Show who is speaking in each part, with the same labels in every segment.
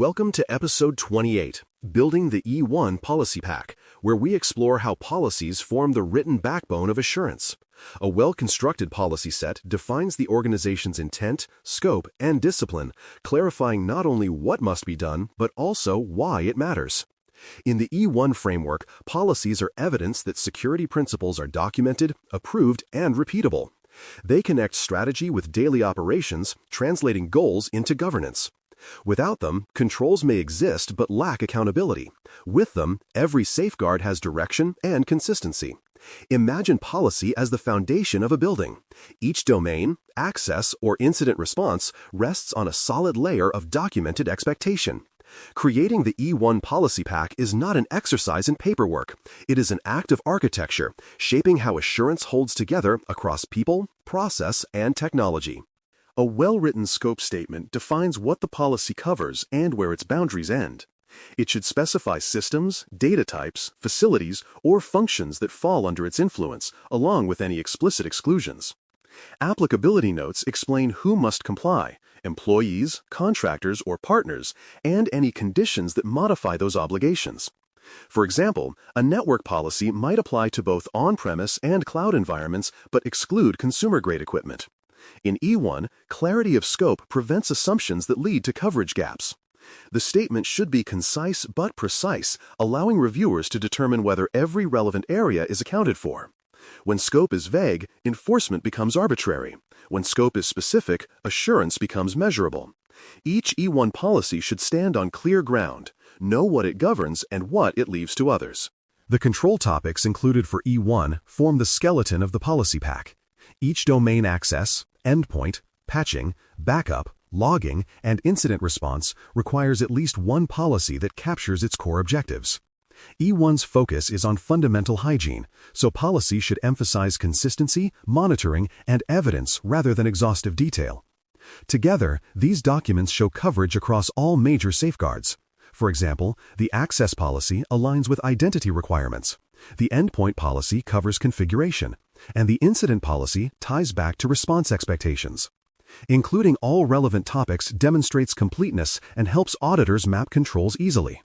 Speaker 1: Welcome to episode 28, Building the E1 Policy Pack, where we explore how policies form the written backbone of assurance. A well-constructed policy set defines the organization's intent, scope, and discipline, clarifying not only what must be done, but also why it matters. In the E1 framework, policies are evidence that security principles are documented, approved, and repeatable. They connect strategy with daily operations, translating goals into governance. Without them, controls may exist but lack accountability. With them, every safeguard has direction and consistency. Imagine policy as the foundation of a building. Each domain, access, or incident response rests on a solid layer of documented expectation. Creating the E1 policy pack is not an exercise in paperwork. It is an act of architecture, shaping how assurance holds together across people, process, and technology. A well-written scope statement defines what the policy covers and where its boundaries end. It should specify systems, data types, facilities, or functions that fall under its influence, along with any explicit exclusions. Applicability notes explain who must comply, employees, contractors, or partners, and any conditions that modify those obligations. For example, a network policy might apply to both on-premise and cloud environments but exclude consumer-grade equipment. In E1, clarity of scope prevents assumptions that lead to coverage gaps. The statement should be concise but precise, allowing reviewers to determine whether every relevant area is accounted for. When scope is vague, enforcement becomes arbitrary. When scope is specific, assurance becomes measurable. Each E1 policy should stand on clear ground, know what it governs and what it leaves to others. The control topics included for E1 form the skeleton of the policy pack. Each domain access, endpoint, patching, backup, logging, and incident response requires at least one policy that captures its core objectives. E1's focus is on fundamental hygiene, so policy should emphasize consistency, monitoring, and evidence rather than exhaustive detail. Together, these documents show coverage across all major safeguards. For example, the access policy aligns with identity requirements. The endpoint policy covers configuration, and the incident policy ties back to response expectations. Including all relevant topics demonstrates completeness and helps auditors map controls easily.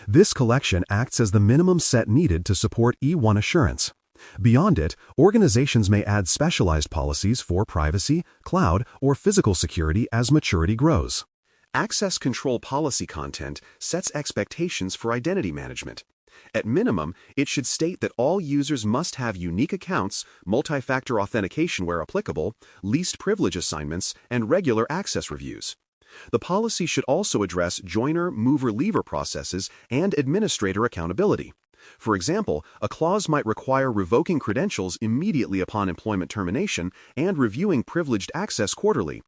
Speaker 1: This collection acts as the minimum set needed to support E1 assurance. Beyond it, organizations may add specialized policies for privacy, cloud, or physical security as maturity grows. Access control policy content sets expectations for identity management. At minimum, it should state that all users must have unique accounts, multi-factor authentication where applicable, least privilege assignments, and regular access reviews. The policy should also address joiner, mover, leaver processes and administrator accountability. For example, a clause might require revoking credentials immediately upon employment termination and reviewing privileged access quarterly.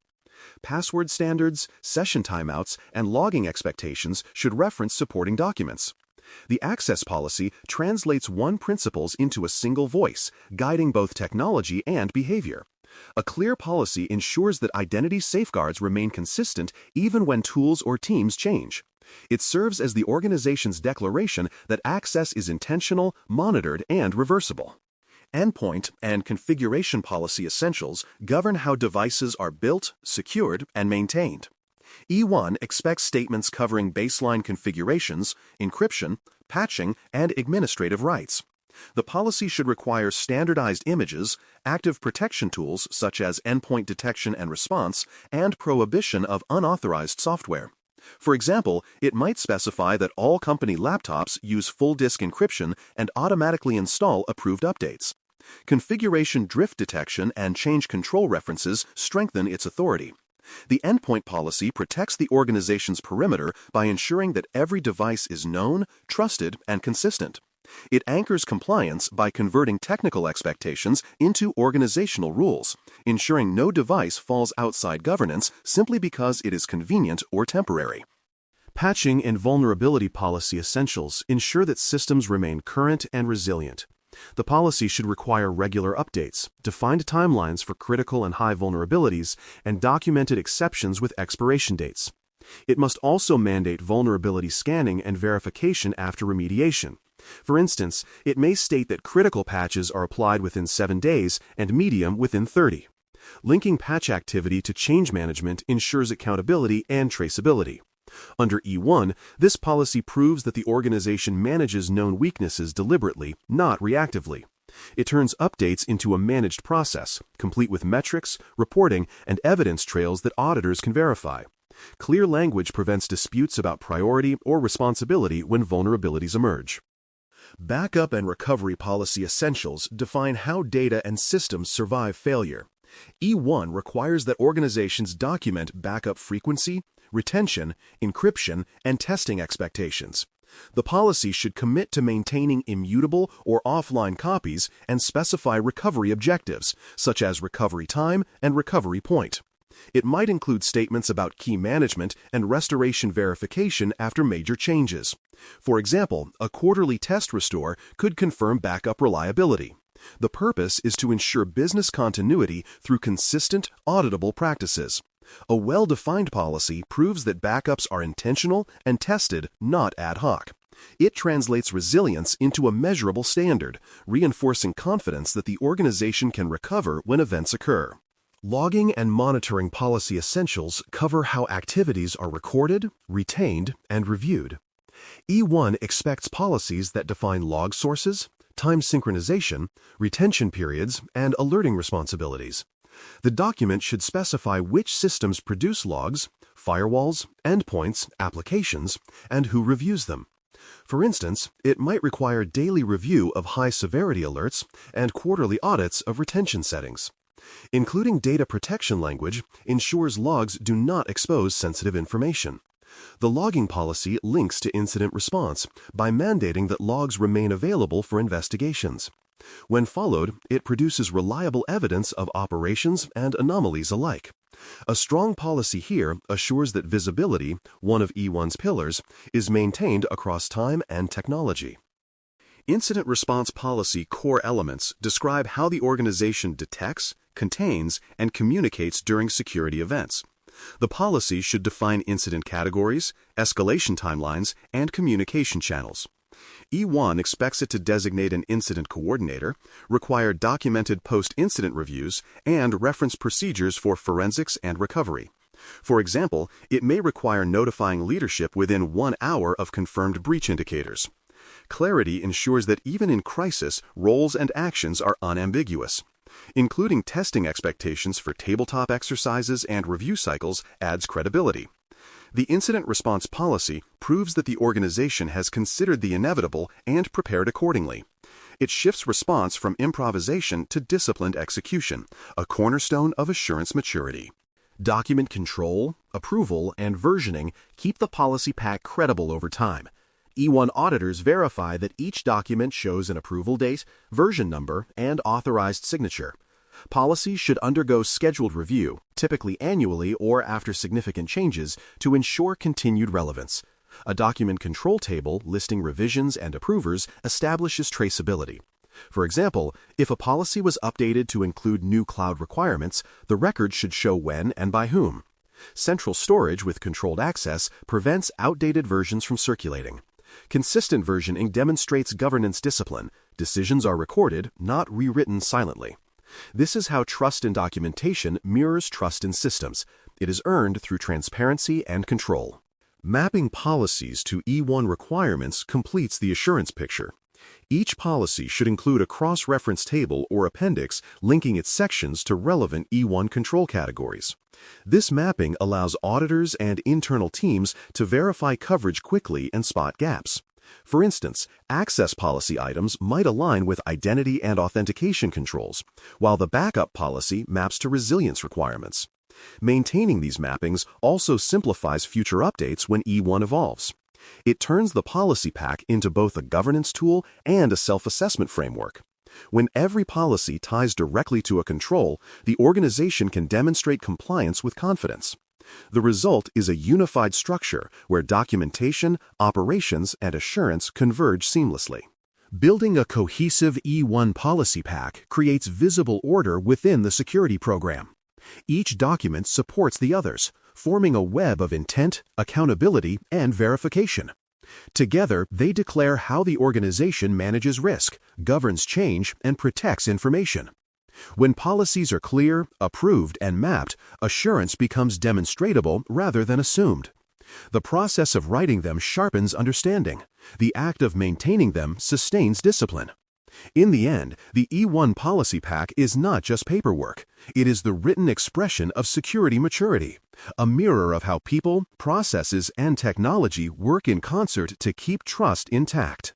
Speaker 1: Password standards, session timeouts, and logging expectations should reference supporting documents. The access policy translates one principles into a single voice, guiding both technology and behavior. A clear policy ensures that identity safeguards remain consistent even when tools or teams change. It serves as the organization's declaration that access is intentional, monitored, and reversible. Endpoint and configuration policy essentials govern how devices are built, secured, and maintained. E1 expects statements covering baseline configurations, encryption, patching, and administrative rights. The policy should require standardized images, active protection tools such as endpoint detection and response, and prohibition of unauthorized software. For example, it might specify that all company laptops use full disk encryption and automatically install approved updates. Configuration drift detection and change control references strengthen its authority. The endpoint policy protects the organization's perimeter by ensuring that every device is known, trusted, and consistent. It anchors compliance by converting technical expectations into organizational rules, ensuring no device falls outside governance simply because it is convenient or temporary. Patching and vulnerability policy essentials ensure that systems remain current and resilient. The policy should require regular updates, defined timelines for critical and high vulnerabilities, and documented exceptions with expiration dates. It must also mandate vulnerability scanning and verification after remediation. For instance, it may state that critical patches are applied within 7 days and medium within 30. Linking patch activity to change management ensures accountability and traceability. Under E1, this policy proves that the organization manages known weaknesses deliberately, not reactively. It turns updates into a managed process, complete with metrics, reporting, and evidence trails that auditors can verify. Clear language prevents disputes about priority or responsibility when vulnerabilities emerge. Backup and recovery policy essentials define how data and systems survive failure. E1 requires that organizations document backup frequency, retention, encryption, and testing expectations. The policy should commit to maintaining immutable or offline copies and specify recovery objectives, such as recovery time and recovery point. It might include statements about key management and restoration verification after major changes. For example, a quarterly test restore could confirm backup reliability. The purpose is to ensure business continuity through consistent, auditable practices. A well-defined policy proves that backups are intentional and tested, not ad hoc. It translates resilience into a measurable standard, reinforcing confidence that the organization can recover when events occur. Logging and monitoring policy essentials cover how activities are recorded, retained, and reviewed. E1 expects policies that define log sources, time synchronization, retention periods, and alerting responsibilities. The document should specify which systems produce logs, firewalls, endpoints, applications, and who reviews them. For instance, it might require daily review of high-severity alerts and quarterly audits of retention settings. Including data protection language ensures logs do not expose sensitive information. The logging policy links to incident response by mandating that logs remain available for investigations. When followed, it produces reliable evidence of operations and anomalies alike. A strong policy here assures that visibility, one of E1's pillars, is maintained across time and technology. Incident response policy core elements describe how the organization detects, contains, and communicates during security events. The policy should define incident categories, escalation timelines, and communication channels. E1 expects it to designate an incident coordinator, require documented post-incident reviews, and reference procedures for forensics and recovery. For example, it may require notifying leadership within 1 hour of confirmed breach indicators. Clarity ensures that even in crisis, roles and actions are unambiguous. Including testing expectations for tabletop exercises and review cycles adds credibility. The incident response policy proves that the organization has considered the inevitable and prepared accordingly. It shifts response from improvisation to disciplined execution, a cornerstone of assurance maturity. Document control, approval, and versioning keep the policy pack credible over time. E1 auditors verify that each document shows an approval date, version number, and authorized signature. Policies should undergo scheduled review, typically annually or after significant changes, to ensure continued relevance. A document control table listing revisions and approvers establishes traceability. For example, if a policy was updated to include new cloud requirements, the record should show when and by whom. Central storage with controlled access prevents outdated versions from circulating. Consistent versioning demonstrates governance discipline. Decisions are recorded, not rewritten silently. This is how trust in documentation mirrors trust in systems. It is earned through transparency and control. Mapping policies to E1 requirements completes the assurance picture. Each policy should include a cross-reference table or appendix linking its sections to relevant E1 control categories. This mapping allows auditors and internal teams to verify coverage quickly and spot gaps. For instance, access policy items might align with identity and authentication controls, while the backup policy maps to resilience requirements. Maintaining these mappings also simplifies future updates when E1 evolves. It turns the policy pack into both a governance tool and a self-assessment framework. When every policy ties directly to a control, the organization can demonstrate compliance with confidence. The result is a unified structure where documentation, operations, and assurance converge seamlessly. Building a cohesive E1 policy pack creates visible order within the security program. Each document supports the others, forming a web of intent, accountability, and verification. Together, they declare how the organization manages risk, governs change, and protects information. When policies are clear, approved, and mapped, assurance becomes demonstratable rather than assumed. The process of writing them sharpens understanding. The act of maintaining them sustains discipline. In the end, the E1 policy pack is not just paperwork. It is the written expression of security maturity, a mirror of how people, processes, and technology work in concert to keep trust intact.